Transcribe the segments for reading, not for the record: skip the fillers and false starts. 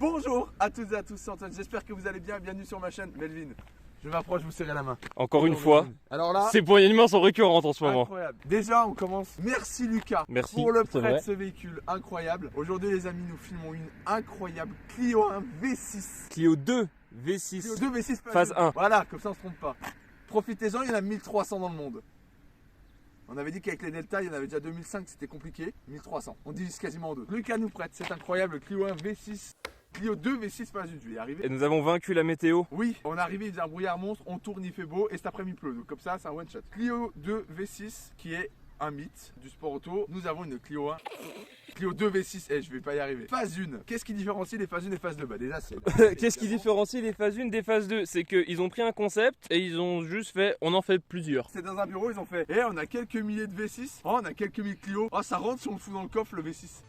Bonjour à toutes et à tous, c'est Antoine, j'espère que vous allez bien, bienvenue sur ma chaîne. Melvin, je m'approche, vous serrez la main. Encore une fois, alors là, ces poignées sont récurrentes en ce moment. Incroyable. Déjà on commence, merci Lucas pour le prêt de ce véhicule incroyable. Aujourd'hui les amis, nous filmons une incroyable Clio 1 V6. Clio 2 V6, Clio 2 V6 phase 1. Voilà, comme ça on se trompe pas. Profitez-en, il y en a 1300 dans le monde. On avait dit qu'avec les Delta, il y en avait déjà 2005, c'était compliqué. 1300, on divise quasiment en deux. Lucas nous prête cette incroyable Clio 1 V6. Clio 2 V6 phase 1, je vais y arriver. Et nous avons vaincu la météo. Oui, on est arrivé, il faisait un brouillard monstre, on tourne, il fait beau et cet après-midi pleut. Donc comme ça, c'est un one shot. Clio 2 V6 qui est un mythe du sport auto. Nous avons une Clio 1. Clio 2 V6, je vais pas y arriver. Phase 1, qu'est-ce qui différencie les phases 1 et phases 2? Bah déjà c'est... Qu'est-ce qui différencie les phases 1 des phases 2? C'est qu'ils ont pris un concept et ils ont juste fait, on en fait plusieurs. C'est dans un bureau, ils ont fait, on a quelques milliers de V6, on a quelques milliers de Clio, ça rentre si on le fout dans le coffre le V6.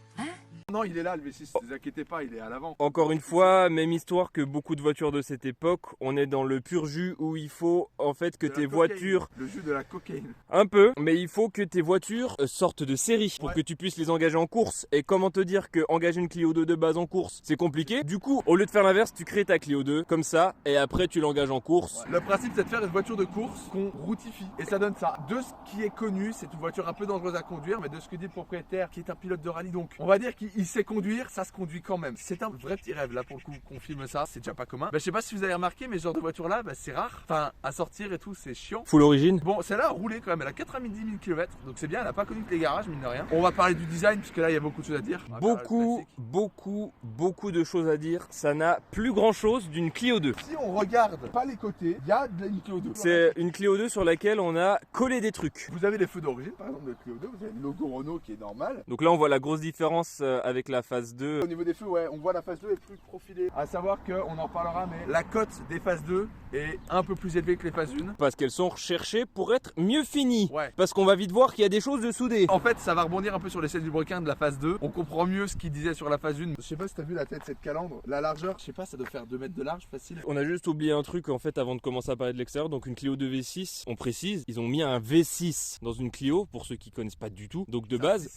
Non, il est là le V6, ne vous inquiétez pas, il est à l'avant. Encore une fois, même histoire que beaucoup de voitures de cette époque, on est dans le pur jus où il faut en fait que tes voitures... Le jus de la cocaïne. Un peu, mais il faut que tes voitures sortent de série pour que tu puisses les engager en course. Et comment te dire que engager une Clio 2 de base en course, c'est compliqué. Du coup, au lieu de faire l'inverse, tu crées ta Clio 2 comme ça et après tu l'engages en course. Le principe c'est de faire une voiture de course qu'on routifie et ça donne ça. De ce qui est connu, c'est une voiture un peu dangereuse à conduire, mais de ce que dit le propriétaire qui est un pilote de rallye, donc on va dire qu'il sait conduire, ça se conduit quand même. C'est un vrai petit rêve là pour le coup qu'on filme ça, c'est déjà pas commun. Je sais pas si vous avez remarqué, mais ce genre de voiture là, c'est rare. Enfin, à sortir et tout, c'est chiant. Full origine. Bon, celle-là a roulé quand même, elle a 90 000 km, donc c'est bien, elle a pas connu que les garages, mine de rien. On va parler du design, puisque là il y a beaucoup de choses à dire. Beaucoup de choses à dire. Ça n'a plus grand chose d'une Clio 2. Si on regarde pas les côtés, il y a une Clio 2. C'est une Clio 2 sur laquelle on a collé des trucs. Vous avez les feux d'origine, par exemple, de Clio 2, vous avez le logo Renault qui est normal. Donc là on voit la grosse différence avec la phase 2. Au niveau des feux, ouais, on voit la phase 2 est plus profilée. À savoir qu'on en reparlera, mais la cote des phases 2 est un peu plus élevée que les phases 1. Parce qu'elles sont recherchées pour être mieux finies. Ouais. Parce qu'on va vite voir qu'il y a des choses de soudées. En fait, ça va rebondir un peu sur l'essai du brequin de la phase 2. On comprend mieux ce qu'il disait sur la phase 1. Je sais pas si t'as vu la tête de cette calandre. La largeur, je sais pas, ça doit faire 2 mètres de large facile. On a juste oublié un truc en fait avant de commencer à parler de l'extérieur. Donc une Clio 2 V6, on précise, ils ont mis un V6 dans une Clio pour ceux qui connaissent pas du tout. Donc de base,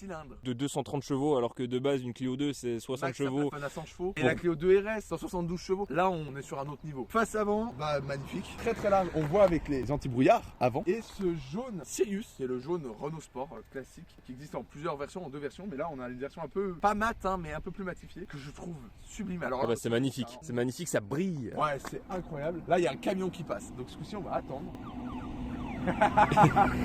de 230 chevaux alors que de base une Clio 2 c'est 60 chevaux. À 100 chevaux. Et la Clio 2 RS 172 chevaux. Là on est sur un autre niveau. Face avant, magnifique, très très large. On voit avec les anti-brouillards avant. Et ce jaune Sirius, c'est le jaune Renault Sport classique qui existe en plusieurs versions, en 2 versions. Mais là on a une version un peu pas mat mais un peu plus matifiée que je trouve sublime. Alors c'est magnifique, c'est magnifique, ça brille. Ouais, c'est incroyable. Là il y a un camion qui passe. Donc ce coup-ci on va attendre.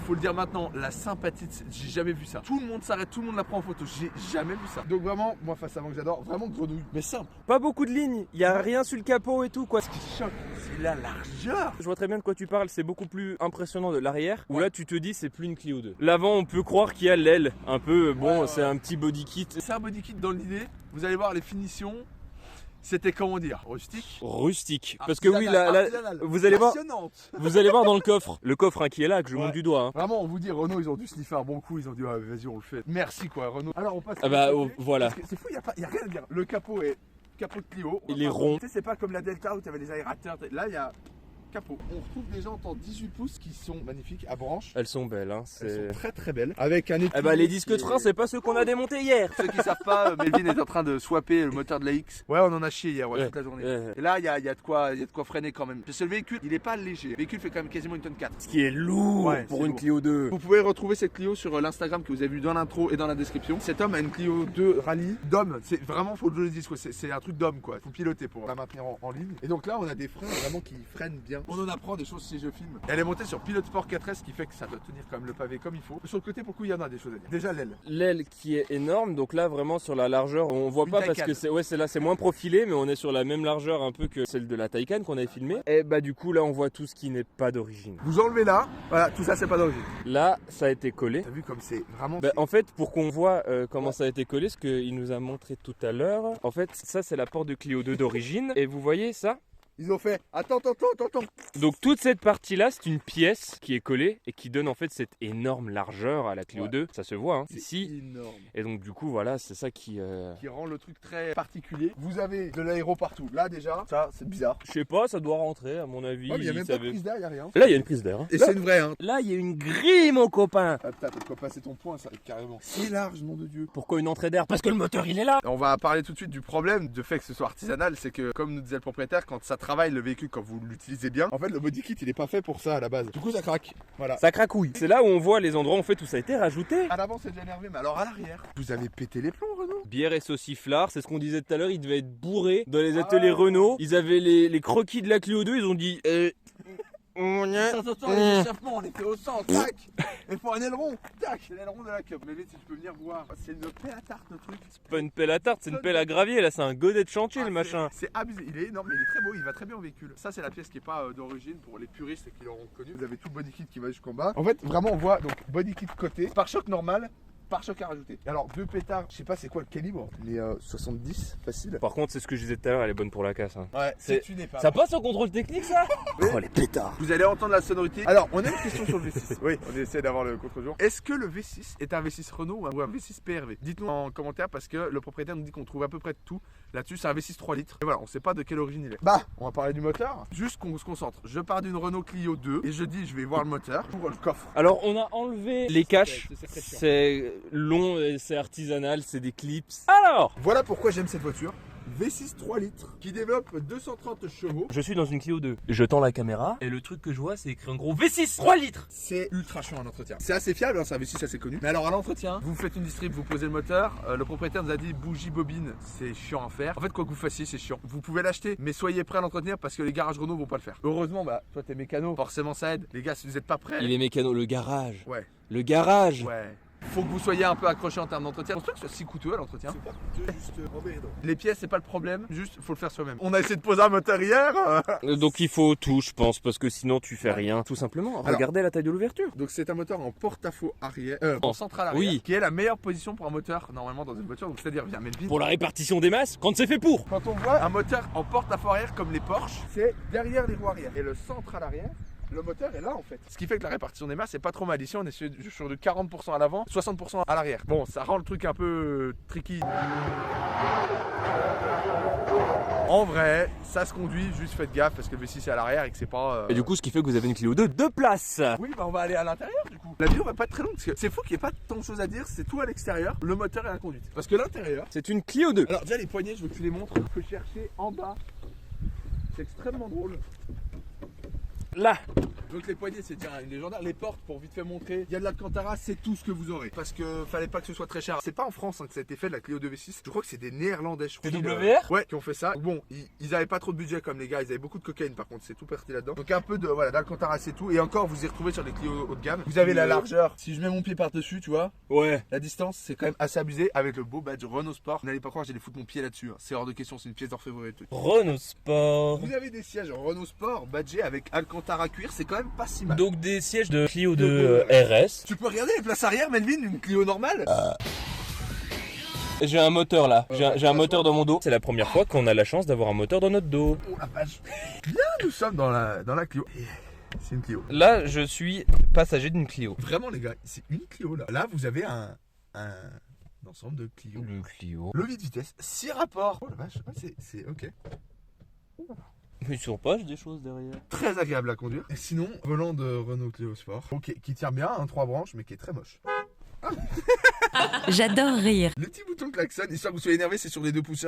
Faut le dire maintenant, la sympathie, j'ai jamais vu ça. Tout le monde s'arrête, tout le monde la prend en photo. J'ai jamais vu ça. Donc vraiment, moi face avant que j'adore, vraiment grenouille, mais simple. Pas beaucoup de lignes, il y a rien sur le capot et tout quoi. Ce qui choque, c'est la largeur. Je vois très bien de quoi tu parles, c'est beaucoup plus impressionnant de l'arrière. Où là tu te dis c'est plus une Clio 2. L'avant on peut croire qu'il y a l'aile, un peu c'est un petit body kit. C'est un body kit dans l'idée. Vous allez voir les finitions. C'était comment dire, rustique. Parce que oui, vous allez voir dans le coffre. Le coffre qui est là, que je monte du doigt. Vraiment, on vous dit, Renault, ils ont dû sniffer un bon coup. Ils ont dit, vas-y, on le fait. Merci quoi, Renault. Alors on passe. Voilà. C'est fou, y a rien à dire. Le capot est capot de Clio. Il est rond. Tu sais, c'est pas comme la Delta où tu avais les aérateurs. Là, il y a capot. On retrouve des jantes en 18 pouces qui sont magnifiques à branches. Elles sont belles, hein. Elles sont très très belles. Avec un équilibre. Les disques de frein, c'est pas ceux qu'on a démontés hier. Ceux qui savent pas, Melvin est en train de swapper le moteur de la X. Ouais, on en a chié hier, toute la journée. Et là, il y a de quoi freiner quand même. Parce que le véhicule, il est pas léger. Le véhicule fait quand même quasiment une tonne 4. Ce qui est lourd pour une Clio 2. Vous pouvez retrouver cette Clio sur l'Instagram que vous avez vu dans l'intro et dans la description. Cet homme a une Clio 2 rallye d'homme. C'est vraiment, faut que je le dise, quoi. C'est un truc d'homme, quoi. Faut piloter pour la maintenir en ligne. Et donc là, on a des freins vraiment qui freinent bien. On en apprend des choses si je filme. Elle est montée sur Pilot Sport 4S, ce qui fait que ça doit tenir quand même le pavé comme il faut. Sur le côté, pour le coup, il y en a des choses à dire. Déjà l'aile. L'aile qui est énorme, donc là vraiment sur la largeur, on voit pas parce que c'est moins profilé, mais on est sur la même largeur un peu que celle de la Taycan qu'on avait filmée. Et du coup là on voit tout ce qui n'est pas d'origine. Vous enlevez là, voilà, tout ça c'est pas d'origine. Là ça a été collé. T'as vu comme c'est vraiment. En fait pour qu'on voit comment ça a été collé, ce qu'il nous a montré tout à l'heure, en fait ça c'est la porte de Clio 2 d'origine. Et vous voyez ça? Ils ont fait attends. Donc toute cette partie-là, c'est une pièce qui est collée et qui donne en fait cette énorme largeur à la Clio 2. Ça se voit, hein, C'est ici. énorme. Et donc du coup, voilà, c'est ça qui Rend le truc très particulier. Vous avez de l'aéro partout. Là déjà, ça c'est bizarre. Je sais pas, ça doit rentrer à mon avis. Ouais, mais il y a même pas de prise d'air, il y a rien. Là, il y a une prise d'air. Hein. Et c'est une vraie, hein. Là, il y a une grille, mon copain. Ah putain, t'as quoi passer ton point, ça, carrément. C'est large, nom de Dieu. Pourquoi une entrée d'air? Parce que le moteur, il est là. On va parler tout de suite du problème de fait que ce soit artisanal, c'est que comme nous disait le propriétaire, quand ça travaille le véhicule, quand vous l'utilisez bien, en fait le body kit il est pas fait pour ça à la base. Du coup ça craque. Voilà. Ça cracouille. C'est là où on voit les endroits en fait où ça a été rajouté. À l'avant c'est déjà énervé, mais alors à l'arrière, vous avez pété les plombs, Renault. Bière et sauciflard, c'est ce qu'on disait tout à l'heure, ils devaient être bourrés dans les ateliers Renault. Ils avaient les croquis de la Clio 2, ils ont dit Attends, les échappements, on était au centre, tac. Il faut un aileron, tac, c'est l'aileron de la cup. Mais vite, si tu peux venir voir, c'est une pelle à tarte le truc. c'est pas une pelle à tarte, c'est une pelle à gravier, là c'est un godet de chantier le machin. C'est abusé, il est énorme, mais il est très beau, il va très bien au véhicule. Ça c'est la pièce qui est pas d'origine pour les puristes qui l'auront connu. Vous avez tout le body kit qui va jusqu'en bas. En fait, vraiment on voit donc body kit côté, pare-choc normal. Pare-choc à rajouter. Alors deux pétards, je sais pas c'est quoi le calibre, mais 70 facile. Par contre, c'est ce que je disais tout à l'heure, elle est bonne pour la casse. Hein. Ouais, C'est- tu n'es pas. Ça passe au contrôle technique ça? Oh les pétards. Vous allez entendre la sonorité. Alors, on a une question sur le V6. Oui, on essaie d'avoir le contre-jour. Est-ce que le V6 est un V6 Renault ou un V6 PRV? Dites-nous en commentaire parce que le propriétaire nous dit qu'on trouve à peu près de tout. Là-dessus, c'est un V6 3 litres. Et voilà, on sait pas de quelle origine il est. Bah, on va parler du moteur. Juste qu'on se concentre. Je pars d'une Renault Clio 2 et je dis, je vais voir le moteur pour le coffre. Alors on a enlevé les caches, c'est très chiant. c'est long, et c'est artisanal, c'est des clips. Alors, Voilà pourquoi j'aime cette voiture. V6 3 litres qui développe 230 chevaux. je suis dans une Clio 2. Je tends la caméra et le truc que je vois c'est écrit en gros V6 3 litres. C'est ultra chiant à l'entretien. C'est assez fiable, hein, c'est un V6 assez connu. Mais alors à l'entretien, vous faites une distrib, vous posez le moteur. Le propriétaire nous a dit bougie bobine, c'est chiant à faire. En fait, quoi que vous fassiez, c'est chiant. Vous pouvez l'acheter, mais soyez prêts à l'entretenir parce que les garages Renault vont pas le faire. Heureusement, bah toi t'es mécano, forcément ça aide. Les gars, si vous n'êtes pas prêts. Il est mécano, le garage. Ouais, Le garage. ouais. Faut que vous soyez un peu accroché en termes d'entretien. Je pense que c'est si coûteux à l'entretien. C'est pas coûteux, juste embêtant. Les pièces, c'est pas le problème, juste faut le faire soi-même. On a essayé de poser un moteur hier. Donc il faut tout, je pense, parce que sinon tu fais rien. Tout simplement, regardez la taille de l'ouverture. Donc c'est un moteur en porte-à-faux arrière, en centrale arrière, Oui. qui est la meilleure position pour un moteur normalement dans une voiture. Donc c'est-à-dire via Melvin. Pour la répartition des masses, quand c'est fait pour. Quand on voit un moteur en porte-à-faux arrière comme les Porsche, c'est derrière les roues arrière. Et le central arrière, le moteur est là en fait. Ce qui fait que la répartition des masses c'est pas trop mal. Ici on est sur de 40% à l'avant, 60% à l'arrière. Bon, ça rend le truc un peu tricky. En vrai, ça se conduit, juste faites gaffe parce que le V6 est à l'arrière et que c'est pas... Et du coup, ce qui fait que vous avez une Clio 2 2 places. Oui, bah on va aller à l'intérieur du coup. La vidéo va pas être très longue parce que c'est fou qu'il n'y ait pas tant de choses à dire, c'est tout à l'extérieur, le moteur et la conduite. Parce que l'intérieur... C'est une Clio 2. Alors déjà les poignées, je veux que tu les montres, tu peux chercher en bas. C'est extrêmement drôle. Là. Donc les poignées c'est déjà une légendaire. Les portes pour vite fait montrer, il y a de l'Alcantara, c'est tout ce que vous aurez. Parce que fallait pas que ce soit très cher. C'est pas en France que ça a été fait de la Clio 2 V6. Je crois que c'est des Néerlandais. Je crois, TWR ouais, qui ont fait ça. Bon, ils avaient pas trop de budget comme les gars, ils avaient beaucoup de cocaïne par contre, c'est tout parti là-dedans. Donc un peu de voilà d'Alcantara c'est tout. Et encore vous y retrouvez sur les Clio haut de gamme. Vous avez la largeur. Si je mets mon pied par-dessus, tu vois, Ouais. la distance c'est quand même assez abusé avec le beau badge Renault Sport. N'allez pas croire, j'allais foutre mon pied là-dessus. Hein. C'est hors de question, c'est une pièce d'orfèvrerie le truc. Renault Sport. Vous avez des sièges Renault Sport badgés avec Alcantara cuir, c'est quand même pas si mal. Donc des sièges de Clio 2 RS. Tu peux regarder les places arrière, Melvin, une Clio normale. J'ai un moteur là. J'ai un moteur dans mon dos. C'est la première fois qu'on a la chance d'avoir un moteur dans notre dos. Oh la vache. Bien, nous sommes dans la Clio. Et c'est une Clio. Là, je suis passager d'une Clio. Vraiment les gars, c'est une Clio là. Là, vous avez un ensemble de Clio. Le Clio. Levier de vitesse, 6 rapports. Oh la vache, ouais, c'est ok. Mais sur page des choses derrière. Très agréable à conduire. Et sinon, volant de Renault Clio Sport. Ok, qui tient bien, 3 branches, mais qui est très moche. J'adore rire. Le petit bouton klaxon, histoire que vous soyez énervé, c'est sur les 2 pouces.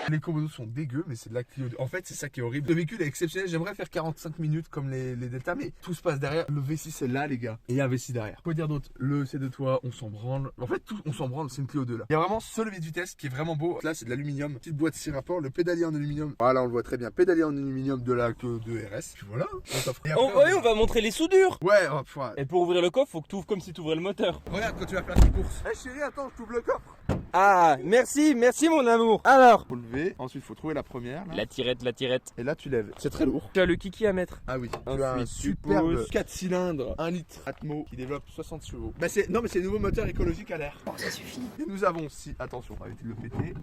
Ah, les combos sont dégueux, mais c'est de la Clio 2. En fait, c'est ça qui est horrible. Le véhicule est exceptionnel. J'aimerais faire 45 minutes comme les Delta, mais tout se passe derrière. Le V6 est là, les gars. Et il y a un V6 derrière. Quoi dire d'autre? Le C de toit, on s'en branle. En fait, tout, on s'en branle. C'est une Clio 2 là. Il y a vraiment ce levier de vitesse qui est vraiment beau. Là, c'est de l'aluminium. Petite boîte 6 rapports. Le pédalier en aluminium. Voilà, on le voit très bien. Pédalier en aluminium de la Clio 2 RS. Puis voilà. On s'offre. Et après, on va montrer les soudures. Ouais, hop, ouais. Et pour ouvrir le coffre, faut que tu ouvres comme si tu ouvrais le moteur. Regarde quand tu vas faire tes courses. Eh chérie, attends, je t'ouvre le coffre. Ah, merci mon amour. Alors, Faut lever, ensuite faut trouver la première. Là. la tirette. Et là tu lèves. C'est très lourd. Tu as le kiki à mettre. Ah oui. Tu Ensuite, as un tu superbe poses. 4 cylindres, 1 litre Atmo qui développe 60 chevaux. Bah c'est non mais c'est le nouveau moteur écologique à l'air. Bon, ça suffit. Et nous avons aussi, attention, on va éviter de le péter.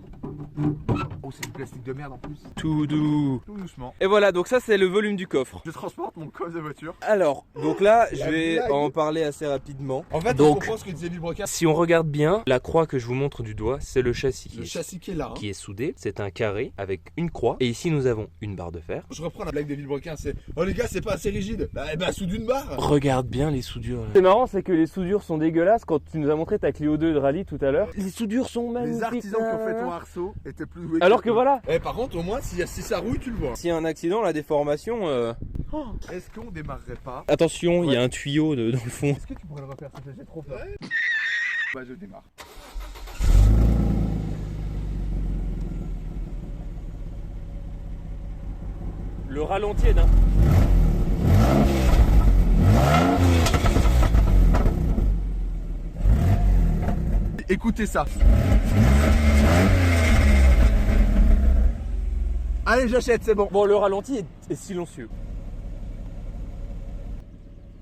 Oh c'est du plastique de merde en plus. Tout doux. Tout doucement. Et voilà, donc ça c'est le volume du coffre. Je transporte mon coffre de voiture. Alors, donc là, je La vais blague. en parler assez rapidement. En fait, Donc- je comprends ce que disait Vibrocar. Si on regarde bien, la croix que je vous montre du doigt, c'est le châssis. Le châssis qui est là. Hein. Qui est soudé, c'est un carré avec une croix. Et ici nous avons une barre de fer. Je reprends la blague de Villebrequin, c'est oh les gars, c'est pas assez rigide. Bah sous d'une barre. Regarde bien les soudures. C'est marrant, c'est que les soudures sont dégueulasses. Quand tu nous as montré ta Clio 2 de rallye tout à l'heure, les soudures sont magnifiques. Les artisans qui ont fait ton arceau étaient plus doués. Alors que voilà, Eh par contre, au moins, si ça rouille, tu le vois. s'il y a un accident, la déformation. Est-ce qu'on démarrerait pas? Attention, il y a un tuyau dans le fond. Est-ce que tu pourrais le refaire? J'ai trop peur. Bah je démarre. Le ralenti est d'un. Écoutez ça. Allez, j'achète, c'est bon. Bon, le ralenti est silencieux.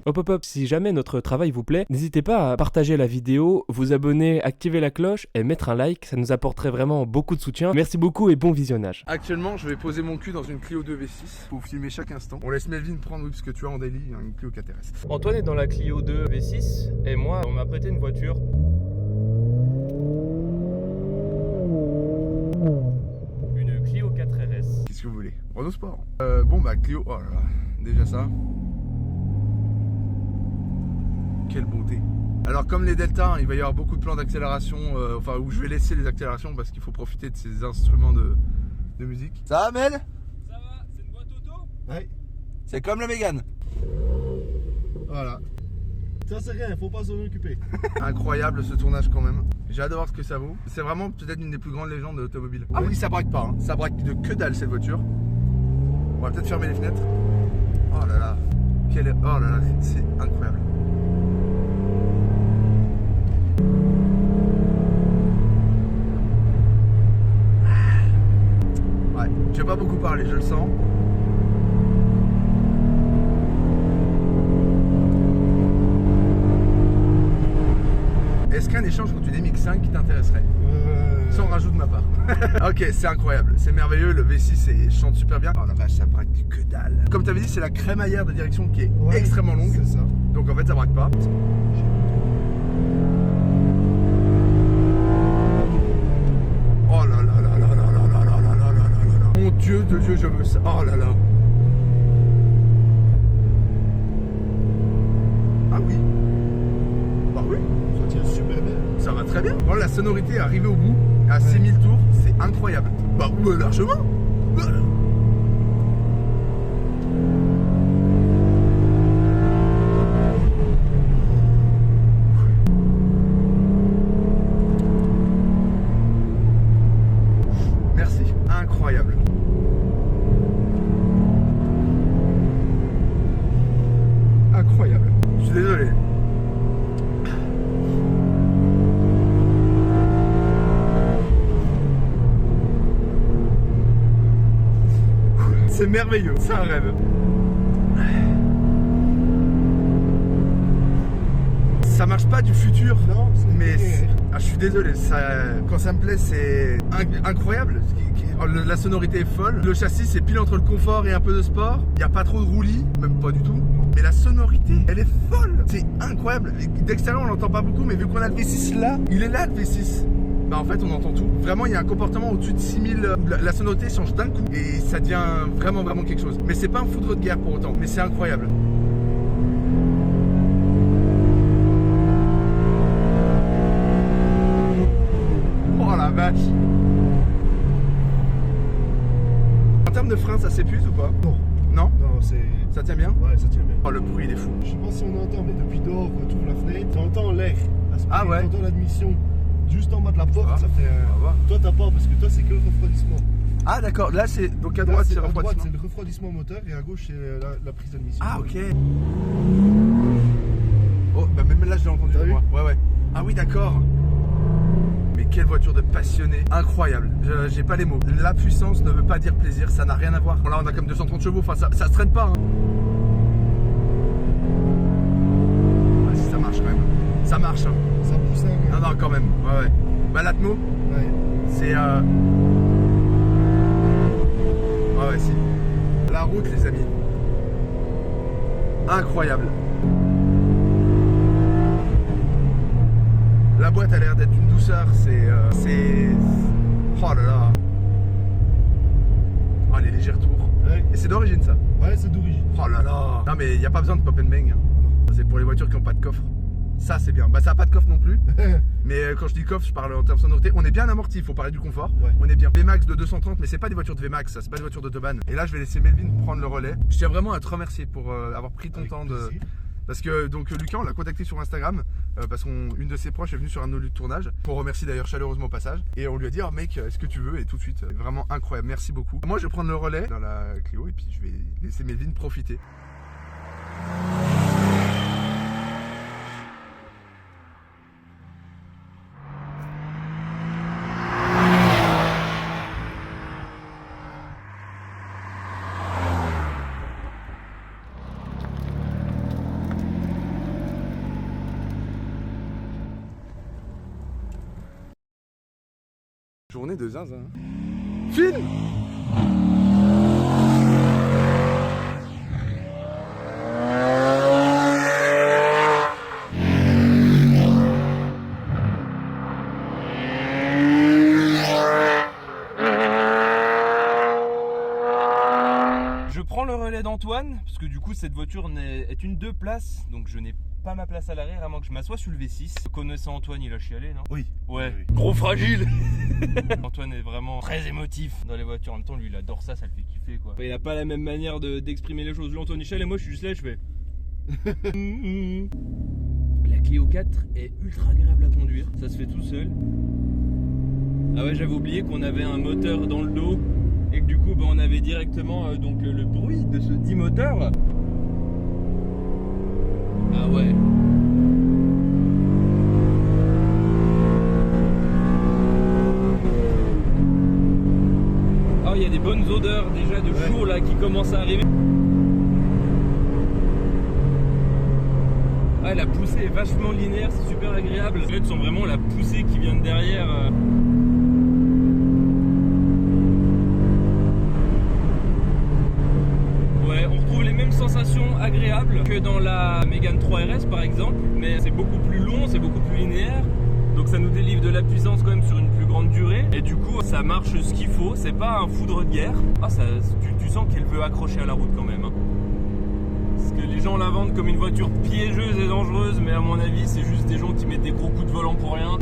Hop hop hop, si jamais notre travail vous plaît, n'hésitez pas à partager la vidéo, vous abonner, activer la cloche et mettre un like, ça nous apporterait vraiment beaucoup de soutien. Merci beaucoup et bon visionnage. Actuellement, je vais poser mon cul dans une Clio 2 V6 pour vous filmer chaque instant. On laisse Melvin prendre, oui, parce que tu as en daily une Clio 4RS. Antoine est dans la Clio 2 V6 et moi, on m'a prêté une voiture. Une Clio 4RS. Qu'est-ce que vous voulez? Renault Sport. Bon bah Clio, oh là là, déjà ça. Quelle beauté. Alors comme les Delta, hein, il va y avoir beaucoup de plans d'accélération, enfin où je vais laisser les accélérations parce qu'il faut profiter de ces instruments de musique. Ça va Mel? Ça va, c'est une boîte auto? Oui. C'est comme la Mégane. Voilà. Ça c'est rien, faut pas s'en occuper. Incroyable ce tournage quand même. J'ai hâte de voir ce que ça vaut. C'est vraiment peut-être une des plus grandes légendes de l'automobile. Ah oui, ça braque pas, hein. Ça braque de que dalle cette voiture. On va peut-être fermer les fenêtres. Oh là là. Oh là là, c'est incroyable. Ouais, j'ai pas beaucoup parlé, je le sens. Est-ce qu'un échange contre une MX5 qui t'intéresserait? Sans rajout de ma part. Ok, c'est incroyable, c'est merveilleux, le V6 chante super bien. Oh la vache, ça braque que dalle. Comme tu avais dit, c'est la crémaillère de direction qui est extrêmement longue. C'est ça. Donc en fait, ça braque pas. Oh là là là là là là là là là là là là. Mon Dieu de Dieu, je veux ça. Oh là là. Ah oui. Bah oui. Ça tient super bien. Ça va très bien. Voilà, la sonorité est arrivée au bout, à 6000 tours, c'est incroyable. Bah ouais, largement. Merci, incroyable. Incroyable. Je suis désolé. C'est merveilleux, c'est un rêve. Ça marche pas du futur, Non, c'est mais linéaire. je suis désolé, quand ça me plaît, c'est incroyable. La sonorité est folle. Le châssis, c'est pile entre le confort et un peu de sport. Il n'y a pas trop de roulis, même pas du tout. Mais la sonorité, elle est folle. C'est incroyable. D'extérieur, on l'entend pas beaucoup, mais vu qu'on a le V6 là, il est là le V6. Bah en fait on entend tout. Vraiment il y a un comportement au-dessus de 6000 où la sonorité change d'un coup et ça devient vraiment quelque chose. Mais c'est pas un foudre de guerre pour autant, mais c'est incroyable. Oh la vache. En termes de frein ça s'épuise ou pas? Non. Non? Non, c'est. Ça tient bien? Ouais, ça tient bien. Oh le bruit il est fou. Je sais pas si on entend, mais depuis dehors, quand tu ouvres la fenêtre, t'entends l'air. Ah ouais. T'entends l'admission juste en bas de la porte, ça fait. On va voir. Toi t'as pas, parce que toi c'est que le refroidissement. Ah d'accord, là c'est donc à Là, droite c'est à droite refroidissement. c'est le refroidissement moteur et à gauche c'est la prise d'admission. Ah ok. Oh bah même là je l'ai entendu T'as de vu? moi. Ouais. Ah oui d'accord. Mais quelle voiture de passionné, incroyable. J'ai pas les mots. La puissance ne veut pas dire plaisir, ça n'a rien à voir. Bon, là on a comme 230 chevaux, enfin ça se traîne pas. Hein. Ah, si ça marche quand même. Ça marche. Hein. Ça pousse un peu. Non, non, quand même. Ouais. Bah l'Atmo, Ouais. c'est ouais, si. La route, les amis. Incroyable. La boîte a l'air d'être une douceur, c'est... Oh là là. Oh, les légers retours. Ouais. Et c'est d'origine ça. Ouais, c'est d'origine. Oh là là. Non mais il n'y a pas besoin de pop and bang. C'est pour les voitures qui n'ont pas de coffre. Ça c'est bien. Bah ça n'a pas de coffre non plus. Mais quand je dis coffre, je parle en termes de sonorité. On est bien amorti, il faut parler du confort. Ouais. On est bien. VMAX de 230, mais c'est pas des voitures de VMAX, ça, c'est pas des voitures d'autobahn. Et là je vais laisser Melvin prendre le relais. Je tiens vraiment à te remercier pour avoir pris ton Avec temps de... plaisir. Parce que donc Lucas on l'a contacté sur Instagram parce qu'une de ses proches est venue sur un de nos lieux de tournage. On remercie d'ailleurs chaleureusement au passage. Et on lui a dit oh mec est-ce que tu veux, et tout de suite vraiment incroyable, merci beaucoup. Moi je vais prendre le relais dans la Clio et puis je vais laisser Melvin profiter. Journée de zinzin. Film. Je prends le relais d'Antoine, parce que du coup cette voiture est une 2 places, donc je n'ai pas ma place à l'arrière à moins que je m'assoie sur le V6. Connaissant Antoine, il a chialé, non? Oui. Ouais. Oui, oui. Gros fragile. Antoine est vraiment très émotif dans les voitures. En même temps, lui, il adore ça, ça le fait kiffer, quoi. Il a pas la même manière d'exprimer les choses. Lui, Antoine, il chiale et moi, je suis juste là, je fais... La Clio 4 est ultra agréable à conduire, ça se fait tout seul. Ah ouais, j'avais oublié qu'on avait un moteur dans le dos et que du coup, on avait directement donc le bruit de ce dit moteur. Ah ouais. Ah, il y a des bonnes odeurs déjà de jour là qui commencent à arriver. Ah, la poussée est vachement linéaire, c'est super agréable. En fait, sent vraiment la poussée qui vient de derrière. Ouais, on retrouve les mêmes sensations agréables que dans la Mégane 3 RS par exemple, mais c'est beaucoup plus long, c'est beaucoup plus linéaire. Donc ça nous délivre de la puissance quand même sur une plus grande durée. Et du coup, ça marche ce qu'il faut, c'est pas un foudre de guerre. Ah, ça, tu sens qu'elle veut accrocher à la route quand même. Hein. Parce que les gens la vendent comme une voiture piégeuse et dangereuse, mais à mon avis, c'est juste des gens qui mettent des gros coups de volant pour rien.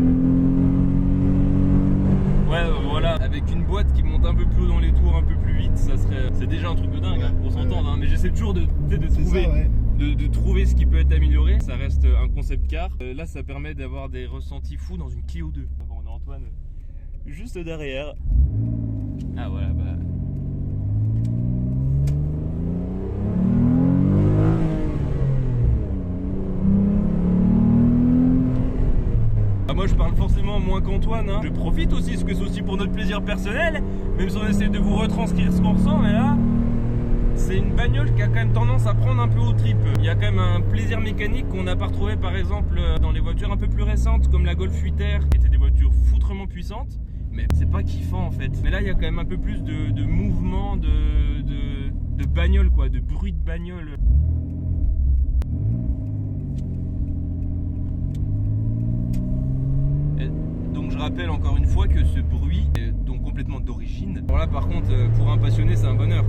Ouais, voilà, avec une boîte qui monte un peu plus haut dans les tours, un peu plus vite, ça serait... C'est déjà un truc de dingue, hein, pour s'entendre, hein, mais j'essaie toujours de trouver... Ça, ouais. De trouver ce qui peut être amélioré. Ça reste un concept car. Là, ça permet d'avoir des ressentis fous dans une Clio 2. Bon, on a Antoine juste derrière. Ah voilà, bah... Moi je parle forcément moins qu'Antoine, hein. Je profite aussi, parce que c'est aussi pour notre plaisir personnel, même si on essaie de vous retranscrire ce qu'on ressent, mais là, c'est une bagnole qui a quand même tendance à prendre un peu aux tripes. Il y a quand même un plaisir mécanique qu'on n'a pas retrouvé par exemple dans les voitures un peu plus récentes, comme la Golf 8R, qui étaient des voitures foutrement puissantes, mais c'est pas kiffant en fait. Mais là il y a quand même un peu plus de mouvement, de bagnole quoi, de bruit de bagnole. Donc je rappelle encore une fois que ce bruit est donc complètement d'origine. Alors là par contre pour un passionné c'est un bonheur.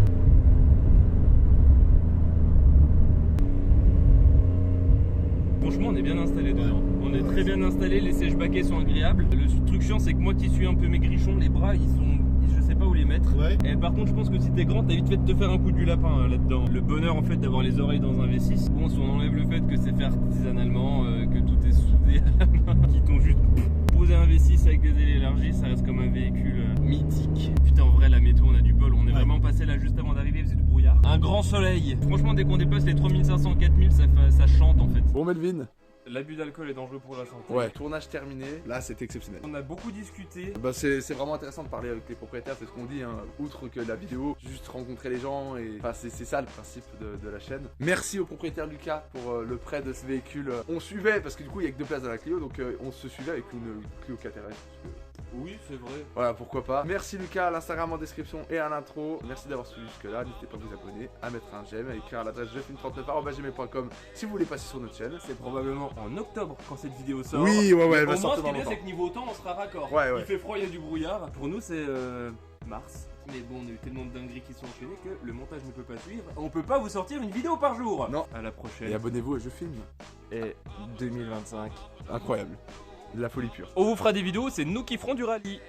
Franchement on est bien installé dedans. On est très bien installé, les sièges baquets sont agréables. Le truc chiant c'est que moi qui suis un peu maigrichon, les bras ils sont... je sais pas où les mettre. Ouais. Et par contre je pense que si t'es grand t'as vite fait de te faire un coup du lapin là-dedans. Le bonheur en fait d'avoir les oreilles dans un V6. Bon si on enlève le fait que c'est fait artisanalement, que tout est soudé à la main, qui t'ont juste poser un V6 avec des ailes élargies, ça reste comme un véhicule mythique. Putain en vrai la météo on a du bol, on est vraiment passé là juste avant d'arriver, il faisait du brouillard. Un grand soleil. Franchement dès qu'on dépasse les 3500, 4000 ça chante en fait. Bon Melvin, L'abus d'alcool est dangereux pour la santé. Ouais, tournage terminé, là c'était exceptionnel. On a beaucoup discuté. Bah c'est vraiment intéressant de parler avec les propriétaires, c'est ce qu'on dit, hein. Outre que la vidéo, juste rencontrer les gens et enfin c'est ça le principe de la chaîne. Merci au propriétaire Lucas pour le prêt de ce véhicule. On suivait parce que du coup il y a que 2 places dans la Clio, donc on se suivait avec une Clio 4RS. Oui, c'est vrai. Voilà, pourquoi pas. Merci Lucas, l'Instagram en description et à l'intro. Merci d'avoir suivi jusque là. N'hésitez pas à vous abonner, à mettre un j'aime, à écrire à l'adresse jefilm39@gmail.com si vous voulez passer sur notre chaîne. C'est probablement en octobre quand cette vidéo sort. Oui, ouais, elle Au va moins, sortir ce qui dans est bien, longtemps. c'est que niveau temps, on sera raccord. Ouais. Il fait froid, il y a du brouillard. Pour nous, c'est mars. Mais bon, on a eu tellement de dingueries qui sont enchaînées que le montage ne peut pas suivre. On peut pas vous sortir une vidéo par jour. Non. À la prochaine. Et abonnez-vous à Je Filme. Et 2025. Incroyable. De la folie pure. On vous fera des vidéos, c'est nous qui ferons du rallye.